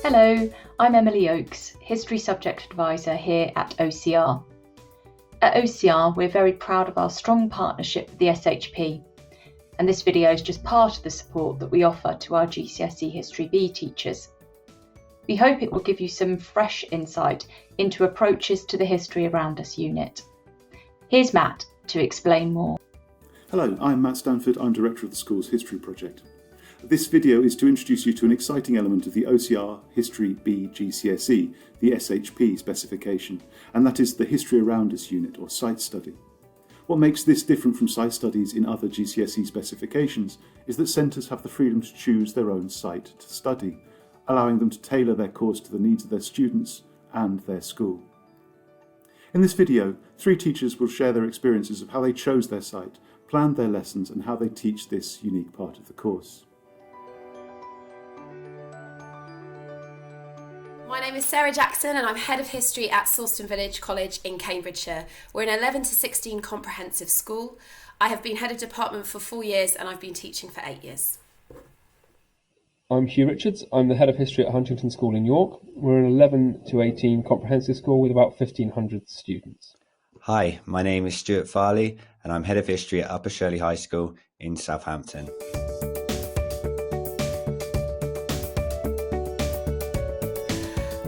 Hello, I'm Emily Oakes, History Subject Advisor here at OCR. At OCR, we're very proud of our strong partnership with the SHP, and this video is just part of the support that we offer to our GCSE History B teachers. We hope it will give you some fresh insight into approaches to the History Around Us unit. Here's Matt to explain more. Hello, I'm Matt Stanford. I'm Director of the school's History Project. This video is to introduce you to an exciting element of the OCR History B GCSE, the SHP specification, and that is the History Around Us unit, or site study. What makes this different from site studies in other GCSE specifications is that centres have the freedom to choose their own site to study, allowing them to tailor their course to the needs of their students and their school. In this video, 3 teachers will share their experiences of how they chose their site, planned their lessons, and how they teach this unique part of the course. My name is Sarah Jackson and I'm Head of History at Solston Village College in Cambridgeshire. We're an 11 to 16 comprehensive school. I have been Head of Department for 4 years and I've been teaching for 8 years. I'm Hugh Richards. I'm the Head of History at Huntington School in York. We're an 11 to 18 comprehensive school with about 1,500 students. Hi, my name is Stuart Farley and I'm Head of History at Upper Shirley High School in Southampton.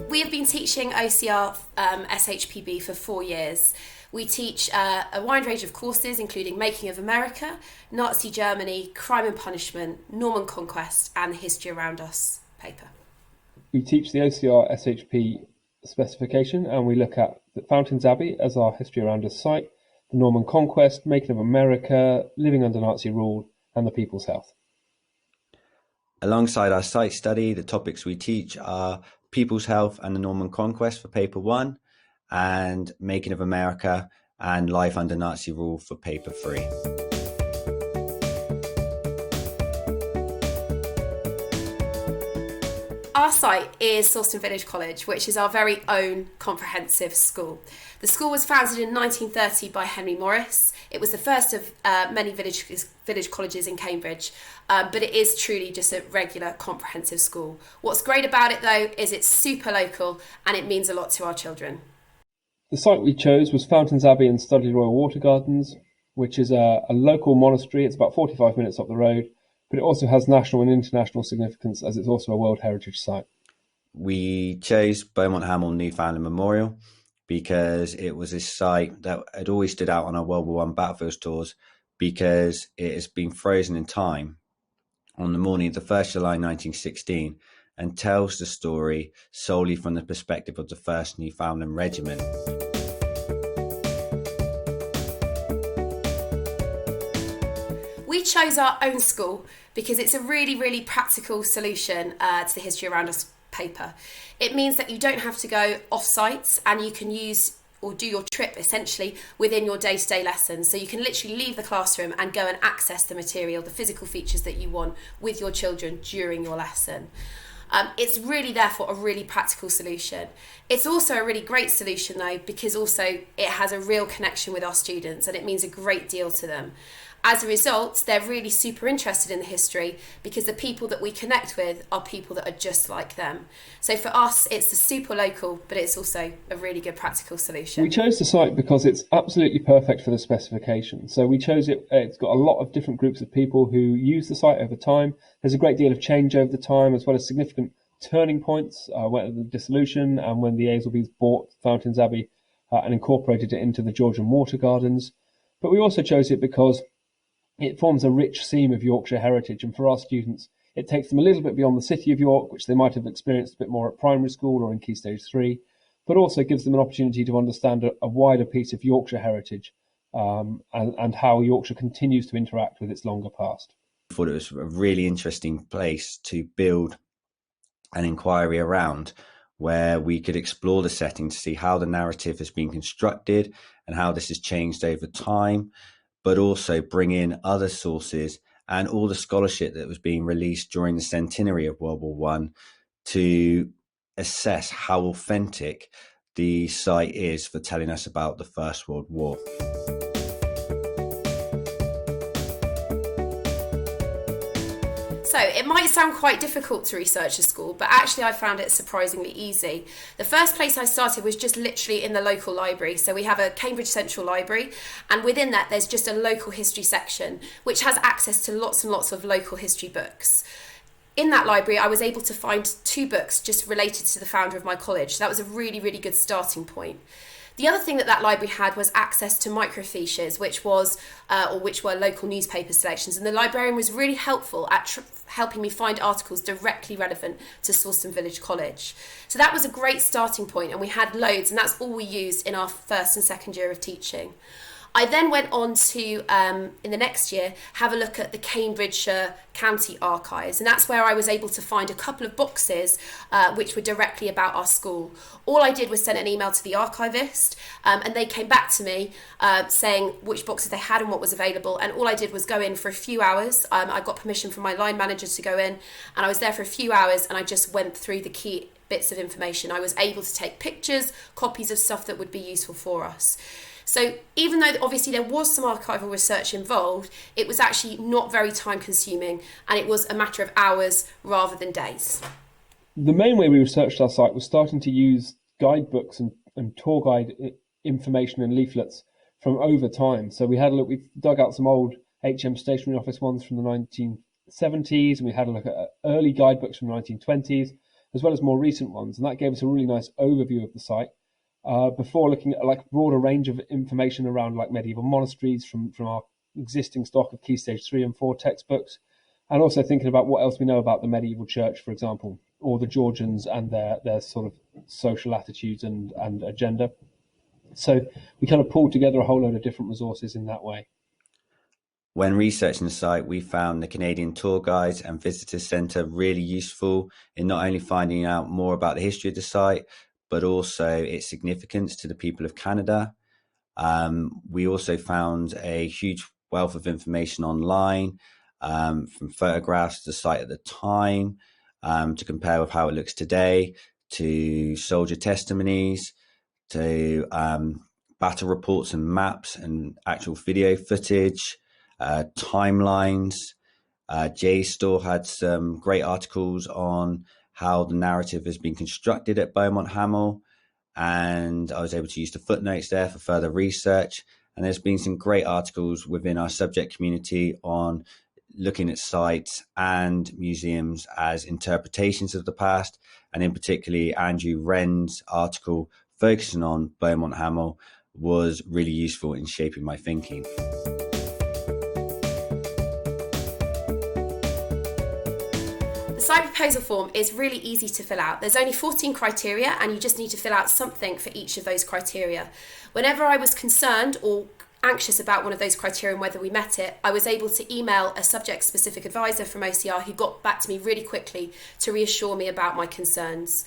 We have been teaching OCR SHPB for 4 years. We teach a wide range of courses including Making of America, Nazi Germany, Crime and Punishment, Norman Conquest and the History Around Us paper. We teach the OCR SHP specification and we look at the Fountains Abbey as our History Around Us site, the Norman Conquest, Making of America, Living Under Nazi Rule and the People's Health. Alongside our site study, the topics we teach are People's Health and the Norman Conquest for Paper 1 and Making of America and Life Under Nazi Rule for Paper 3. Our site is Solston Village College, which is our very own comprehensive school. The school was founded in 1930 by Henry Morris. It was the first of many village colleges in Cambridge, but it is truly just a regular comprehensive school. What's great about it though is it's super local and it means a lot to our children. The site we chose was Fountains Abbey and Studley Royal Water Gardens, which is a local monastery. It's about 45 minutes up the road, but it also has national and international significance as it's also a World Heritage Site. We chose Beaumont-Hamel Newfoundland Memorial because it was a site that had always stood out on our World War I battlefield tours because it has been frozen in time on the morning of the 1st July 1916 and tells the story solely from the perspective of the 1st Newfoundland Regiment. We chose our own school because it's a really practical solution to the History Around Us paper. It means that you don't have to go off-site and you can use or do your trip essentially within your day-to-day lessons. So you can literally leave the classroom and go and access the material, the physical features that you want with your children during your lesson. It's really therefore a really practical solution. It's also a really great solution though because also it has a real connection with our students and it means a great deal to them. As a result, they're really super interested in the history because the people that we connect with are people that are just like them. So for us, it's a super local, but it's also a really good practical solution. We chose the site because it's absolutely perfect for the specification. So we chose it, it's got a lot of different groups of people who use the site over time. There's a great deal of change over the time, as well as significant turning points, when the dissolution and when the Aylesbury's bought Fountains Abbey and incorporated it into the Georgian Water Gardens. But we also chose it because it forms a rich seam of Yorkshire heritage, and for our students, it takes them a little bit beyond the city of York, which they might have experienced a bit more at primary school or in Key Stage 3, but also gives them an opportunity to understand a wider piece of Yorkshire heritage and how Yorkshire continues to interact with its longer past. I thought it was a really interesting place to build an inquiry around where we could explore the setting to see how the narrative has been constructed and how this has changed over time, but also bring in other sources and all the scholarship that was being released during the centenary of World War I to assess how authentic the site is for telling us about the First World War. So it might sound quite difficult to research a school, but actually I found it surprisingly easy. The first place I started was just literally in the local library. So we have a Cambridge Central Library, and within that there's just a local history section, which has access to lots and lots of local history books. In that library, I was able to find 2 books just related to the founder of my college. So that was a really, really good starting point. The other thing that library had was access to microfiches, which were local newspaper selections, and the librarian was really helpful at helping me find articles directly relevant to Solston Village College. So that was a great starting point, and we had loads, and that's all we used in our first and second year of teaching. I then went on to, in the next year, have a look at the Cambridgeshire County Archives, and that's where I was able to find a couple of boxes which were directly about our school. All I did was send an email to the archivist, and they came back to me saying which boxes they had and what was available, and all I did was go in for a few hours. I got permission from my line manager to go in, and I was there for a few hours, and I just went through the key bits of information. I was able to take pictures, copies of stuff that would be useful for us. So even though obviously there was some archival research involved, it was actually not very time consuming, and it was a matter of hours rather than days. The main way we researched our site was starting to use guidebooks and tour guide information and leaflets from over time. So we had a look, we dug out some old HM stationery office ones from the 1970s, and we had a look at early guidebooks from the 1920s, as well as more recent ones. And that gave us a really nice overview of the site. Before looking at like a broader range of information around like medieval monasteries from our existing stock of Key Stage 3 and 4 textbooks, and also thinking about what else we know about the medieval church, for example, or the Georgians and their sort of social attitudes and agenda. So we kind of pulled together a whole load of different resources in that way. When researching the site, we found the Canadian Tour Guides and Visitors Centre really useful in not only finding out more about the history of the site, but also its significance to the people of Canada. We also found a huge wealth of information online, from photographs of the site at the time, to compare with how it looks today, to soldier testimonies, to battle reports and maps and actual video footage, timelines. JSTOR had some great articles on how the narrative has been constructed at Beaumont-Hamel, and I was able to use the footnotes there for further research. And there's been some great articles within our subject community on looking at sites and museums as interpretations of the past, and in particularly Andrew Wren's article focusing on Beaumont-Hamel was really useful in shaping my thinking. The site proposal form is really easy to fill out. There's only 14 criteria, and you just need to fill out something for each of those criteria. Whenever I was concerned or anxious about one of those criteria and whether we met it, I was able to email a subject-specific advisor from OCR who got back to me really quickly to reassure me about my concerns.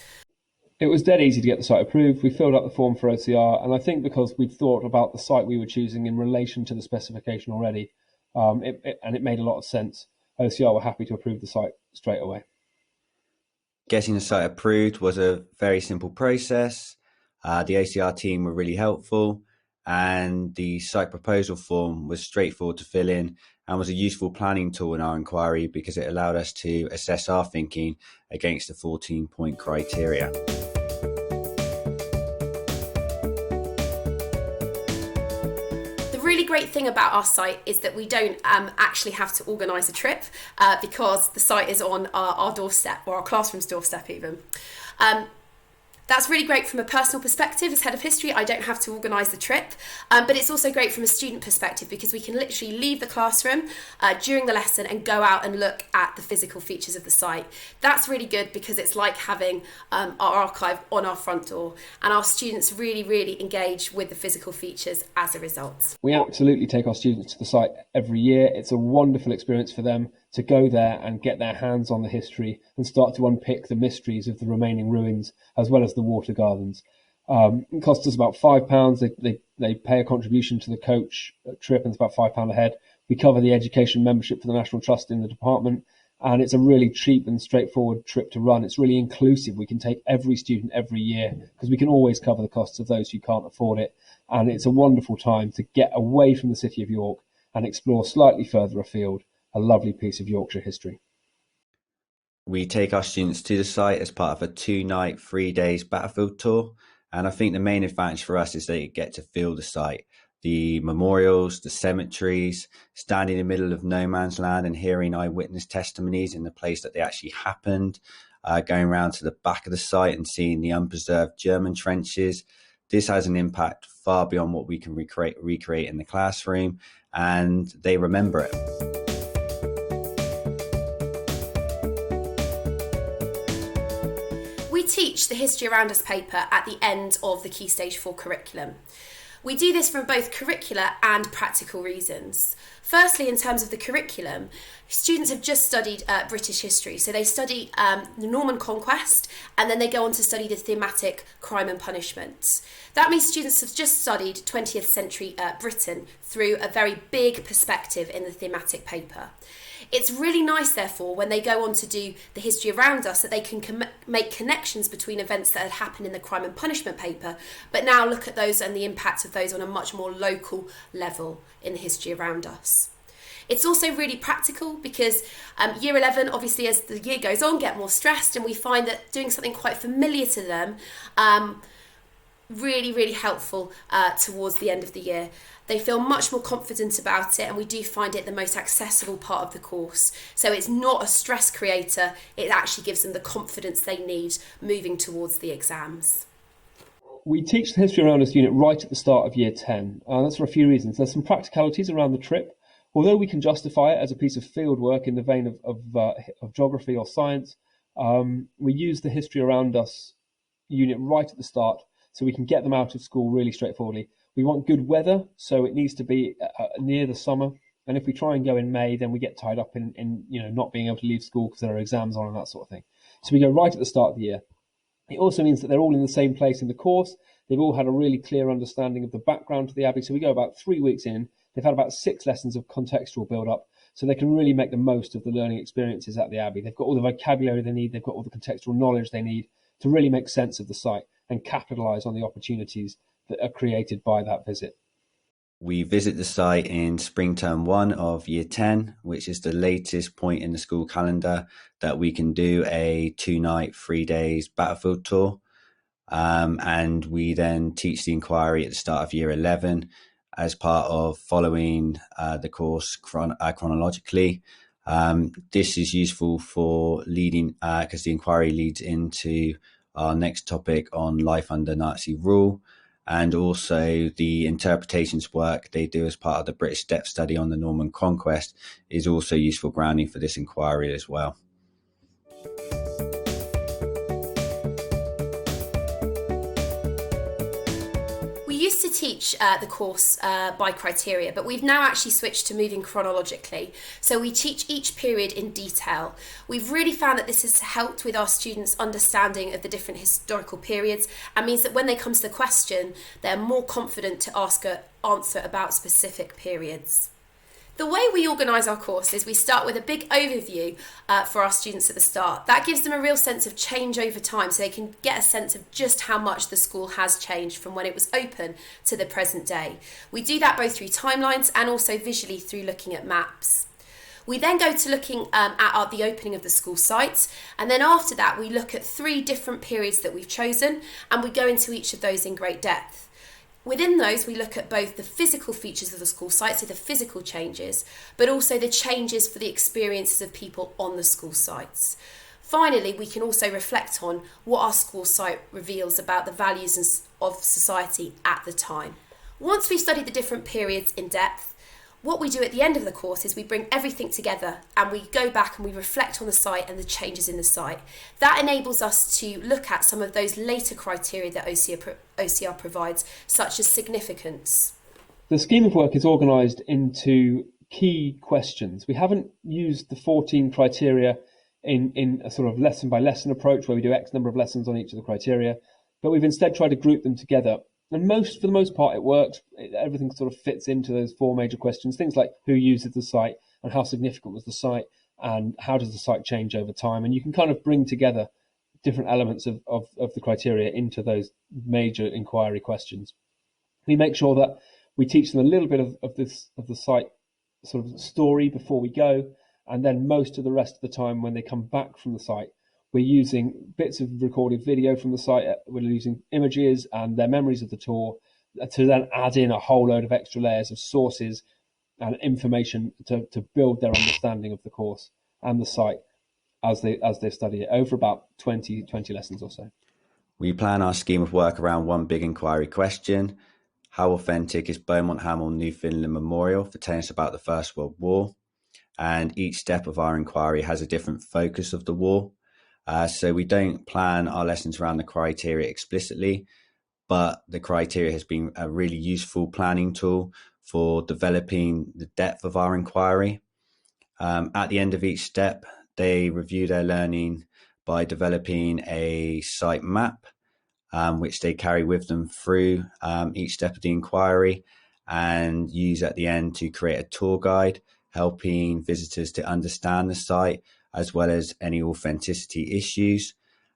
It was dead easy to get the site approved. We filled out the form for OCR, and I think because we'd thought about the site we were choosing in relation to the specification already, it made a lot of sense. OCR were happy to approve the site straight away. Getting the site approved was a very simple process. The OCR team were really helpful, and the site proposal form was straightforward to fill in and was a useful planning tool in our inquiry because it allowed us to assess our thinking against the 14-point criteria. The really great thing about our site is that we don't actually have to organise a trip because the site is on our doorstep, or our classroom's doorstep even. That's really great from a personal perspective. As head of history, I don't have to organise the trip, but it's also great from a student perspective because we can literally leave the classroom during the lesson and go out and look at the physical features of the site. That's really good because it's like having our archive on our front door, and our students really, really engage with the physical features as a result. We absolutely take our students to the site every year. It's a wonderful experience for them to go there and get their hands on the history and start to unpick the mysteries of the remaining ruins as well as the water gardens. It costs us about £5. They pay a contribution to the coach trip, and it's about £5 a head. We cover the education membership for the National Trust in the department, and it's a really cheap and straightforward trip to run. It's really inclusive. We can take every student every year because we can always cover the costs of those who can't afford it. And it's a wonderful time to get away from the city of York and explore slightly further afield a lovely piece of Yorkshire history. We take our students to the site as part of a 2-night, 3 days battlefield tour. And I think the main advantage for us is they get to feel the site, the memorials, the cemeteries, standing in the middle of no man's land and hearing eyewitness testimonies in the place that they actually happened, going around to the back of the site and seeing the unpreserved German trenches. This has an impact far beyond what we can recreate in the classroom, and they remember it. We teach the History Around Us paper at the end of the Key Stage 4 curriculum. We do this for both curricular and practical reasons. Firstly, in terms of the curriculum, students have just studied British history. So they study the Norman Conquest, and then they go on to study the thematic crime and punishment. That means students have just studied 20th century Britain through a very big perspective in the thematic paper. It's really nice, therefore, when they go on to do the history around us, that they can make connections between events that had happened in the crime and punishment paper, but now look at those and the impact of those on a much more local level in the history around us. It's also really practical because Year 11, obviously, as the year goes on, get more stressed, and we find that doing something quite familiar to them really helpful towards the end of the year. They feel much more confident about it, and we do find it the most accessible part of the course. So it's not a stress creator, it actually gives them the confidence they need moving towards the exams. We teach the History Around Us unit right at the start of Year 10. That's for a few reasons. There's some practicalities around the trip. Although we can justify it as a piece of field work in the vein of geography or science, we use the History Around Us unit right at the start so we can get them out of school really straightforwardly. We want good weather, so it needs to be near the summer. And if we try and go in May, then we get tied up in not being able to leave school because there are exams on and that sort of thing. So we go right at the start of the year. It also means that they're all in the same place in the course. They've all had a really clear understanding of the background to the Abbey. So we go about 3 weeks in. They've had about 6 lessons of contextual build-up, so they can really make the most of the learning experiences at the Abbey. They've got all the vocabulary they need. They've got all the contextual knowledge they need to really make sense of the site and capitalise on the opportunities that are created by that visit. We visit the site in spring term 1 of Year 10, which is the latest point in the school calendar that we can do a 2-night, 3 days battlefield tour. And we then teach the inquiry at the start of Year 11 as part of following the course chronologically. This is useful for leading, because the inquiry leads into our next topic on life under Nazi rule, and also the interpretations work they do as part of the British depth study on the Norman Conquest is also useful grounding for this inquiry as well. We used to teach the course by criteria, but we've now actually switched to moving chronologically. So we teach each period in detail. We've really found that this has helped with our students' understanding of the different historical periods, and means that when they come to the question, they're more confident to ask an answer about specific periods. The way we organise our course is we start with a big overview for our students at the start. That gives them a real sense of change over time, so they can get a sense of just how much the school has changed from when it was open to the present day. We do that both through timelines and also visually through looking at maps. We then go to looking at the opening of the school site, and then after that we look at 3 different periods that we've chosen, and we go into each of those in great depth. Within those, we look at both the physical features of the school site, so the physical changes, but also the changes for the experiences of people on the school sites. Finally, we can also reflect on what our school site reveals about the values of society at the time. Once we've studied the different periods in depth, what we do at the end of the course is we bring everything together and we go back and we reflect on the site and the changes in the site. That enables us to look at some of those later criteria that OCR provides, such as significance. The scheme of work is organised into key questions. We haven't used the 14 criteria in a sort of lesson by lesson approach where we do X number of lessons on each of the criteria, but we've instead tried to group them together. And for the most part, it works. Everything sort of fits into those 4 major questions. Things like who uses the site and how significant was the site and how does the site change over time. And you can kind of bring together different elements of the criteria into those major inquiry questions. We make sure that we teach them a little bit of the site sort of story before we go, And then most of the rest of the time when they come back from the site, we're using bits of recorded video from the site, we're using images and their memories of the tour to then add in a whole load of extra layers of sources and information to build their understanding of the course and the site as they study it over about 20 lessons or so. We plan our scheme of work around one big inquiry question. How authentic is Beaumont-Hamel Newfoundland Memorial for telling us about the First World War? And each step of our inquiry has a different focus of the war. So we don't plan our lessons around the criteria explicitly, but the criteria has been a really useful planning tool for developing the depth of our inquiry. At the end of each step, they review their learning by developing a site map, which they carry with them through each step of the inquiry and use at the end to create a tour guide, helping visitors to understand the site as well as any authenticity issues.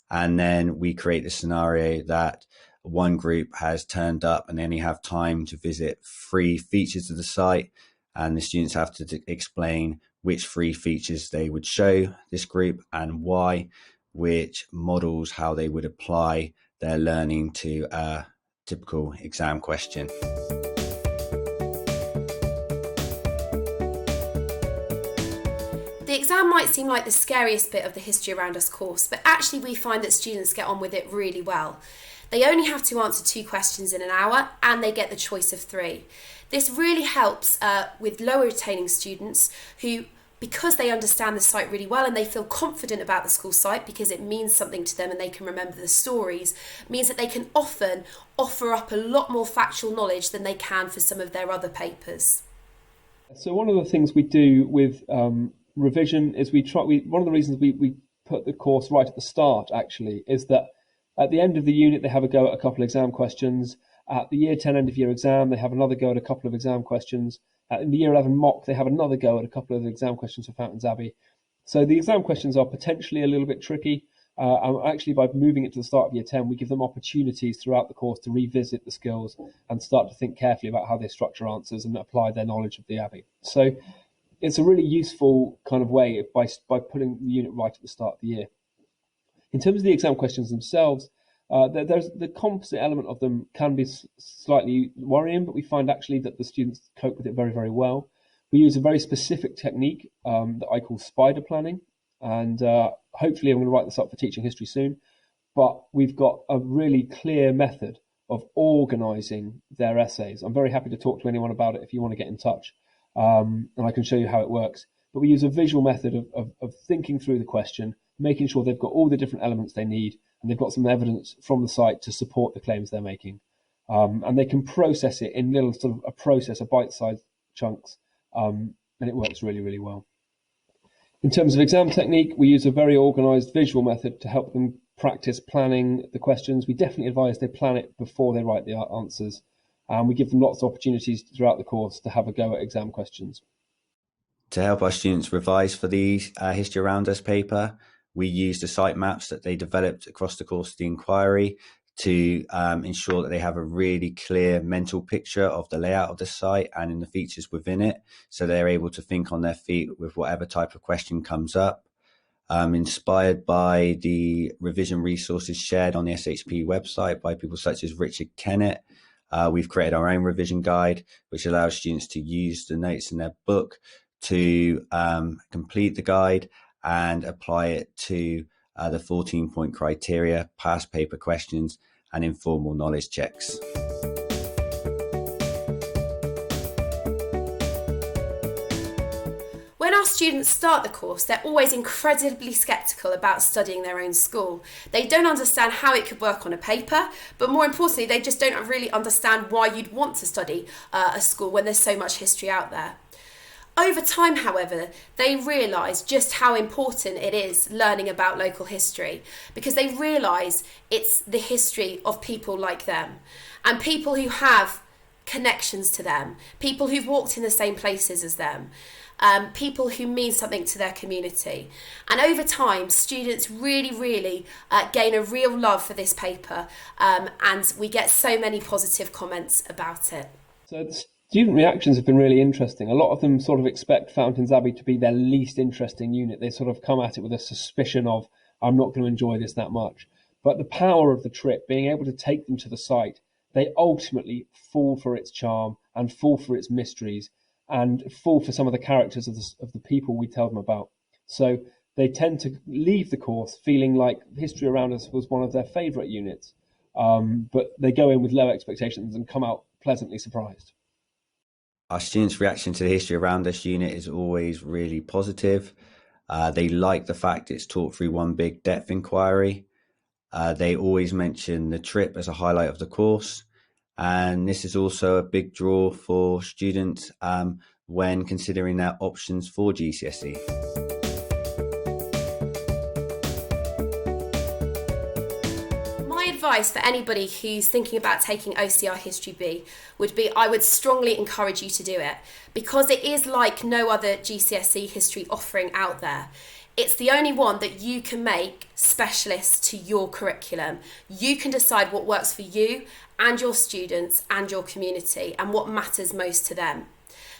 And then we create the scenario that one group has turned up and they only have time to visit 3 features of the site, and the students have to explain which 3 features they would show this group and why, which models how they would apply their learning to a typical exam question. The exam might seem like the scariest bit of the History Around Us course, but actually we find that students get on with it really well. They only have to answer 2 questions in an hour and they get the choice of 3. This really helps with lower retaining students who, because they understand the site really well and they feel confident about the school site because it means something to them and they can remember the stories, means that they can often offer up a lot more factual knowledge than they can for some of their other papers. So one of the things we do with revision is one of the reasons we put the course right at the start actually is that at the end of the unit they have a go at a couple of exam questions. At the year 10 end of year exam they have another go at a couple of exam questions. In the year 11 mock they have another go at a couple of exam questions for Fountains Abbey. So the exam questions are potentially a little bit tricky, and actually by moving it to the start of year 10 we give them opportunities throughout the course to revisit the skills and start to think carefully about how they structure answers and apply their knowledge of the Abbey. So it's a really useful kind of way by putting the unit right at the start of the year. In terms of the exam questions themselves, there's the composite element of them can be slightly worrying, but we find actually that the students cope with it very, very well. We use a very specific technique that I call spider planning, and hopefully I'm going to write this up for teaching history soon, but we've got a really clear method of organising their essays. I'm very happy to talk to anyone about it if you want to get in touch. And I can show you how it works. But we use a visual method of thinking through the question, making sure they've got all the different elements they need, and they've got some evidence from the site to support the claims they're making. And they can process it in little sort of bite-sized chunks, and it works really, really well. In terms of exam technique, we use a very organised visual method to help them practice planning the questions. We definitely advise they plan it before they write the answers. And we give them lots of opportunities throughout the course to have a go at exam questions. To help our students revise for the History Around Us paper, we use the site maps that they developed across the course of the inquiry to ensure that they have a really clear mental picture of the layout of the site and in the features within it, so they're able to think on their feet with whatever type of question comes up. Inspired by the revision resources shared on the SHP website by people such as Richard Kennett, we've created our own revision guide, which allows students to use the notes in their book to complete the guide and apply it to the 14-point criteria, past paper questions, and informal knowledge checks. When our students start the course, they're always incredibly sceptical about studying their own school. They don't understand how it could work on a paper, but more importantly, they just don't really understand why you'd want to study a school when there's so much history out there. Over time, however, they realise just how important it is learning about local history, because they realise it's the history of people like them and people who have connections to them, people who've walked in the same places as them. People who mean something to their community. And over time, students really gain a real love for this paper, and we get so many positive comments about it. So Student reactions have been really interesting. A lot of them sort of expect Fountains Abbey to be their least interesting unit. They sort of come at it with a suspicion of, I'm not going to enjoy this that much. But the power of the trip, being able to take them to the site, they ultimately fall for its charm and fall for its mysteries and fall for some of the characters of the people we tell them about. So they tend to leave the course feeling like History Around Us was one of their favourite units. But they go in with low expectations and come out pleasantly surprised. Our students' reaction to the History Around Us unit is always really positive. They like the fact it's taught through one big depth inquiry. They always mention the trip as a highlight of the course. And this is also a big draw for students when considering their options for GCSE. Advice for anybody who's thinking about taking OCR History B would be, I would strongly encourage you to do it, because it is like no other GCSE history offering out there. It's the only one that you can make specialist to your curriculum. You can decide what works for you and your students and your community and what matters most to them.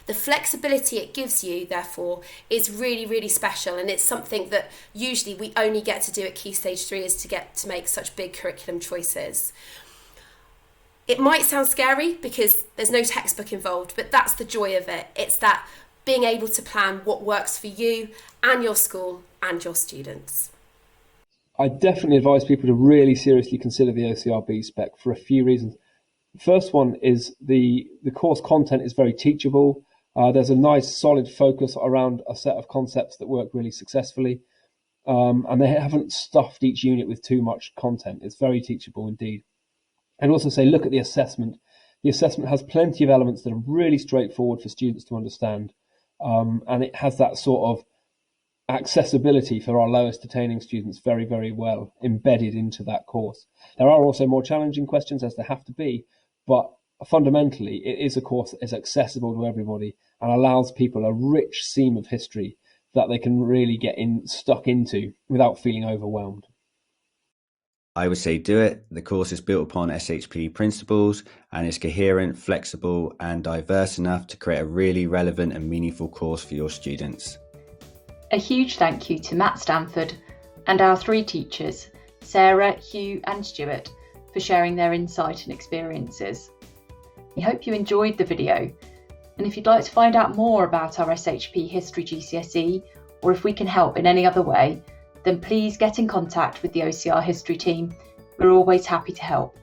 The flexibility it gives you, therefore, is really, really special, and it's something that usually we only get to do at Key Stage 3 is to get to make such big curriculum choices. It might sound scary because there's no textbook involved, but that's the joy of it. It's that being able to plan what works for you and your school and your students. I definitely advise people to really seriously consider the OCRB spec for a few reasons. First one is the course content is very teachable. There's a nice solid focus around a set of concepts that work really successfully. And they haven't stuffed each unit with too much content. It's very teachable indeed. And also say, look at the assessment. The assessment has plenty of elements that are really straightforward for students to understand. And it has that sort of accessibility for our lowest attaining students very, very well embedded into that course. There are also more challenging questions, as there have to be, but fundamentally it is a course that is accessible to everybody and allows people a rich seam of history that they can really get stuck into without feeling overwhelmed. I would say do it. The course is built upon SHP principles and is coherent, flexible and diverse enough to create a really relevant and meaningful course for your students. A huge thank you to Matt Stanford and our three teachers, Sarah, Hugh and Stuart, for sharing their insight and experiences. We hope you enjoyed the video, and if you'd like to find out more about our SHP History GCSE, or if we can help in any other way, then please get in contact with the OCR History team. We're always happy to help.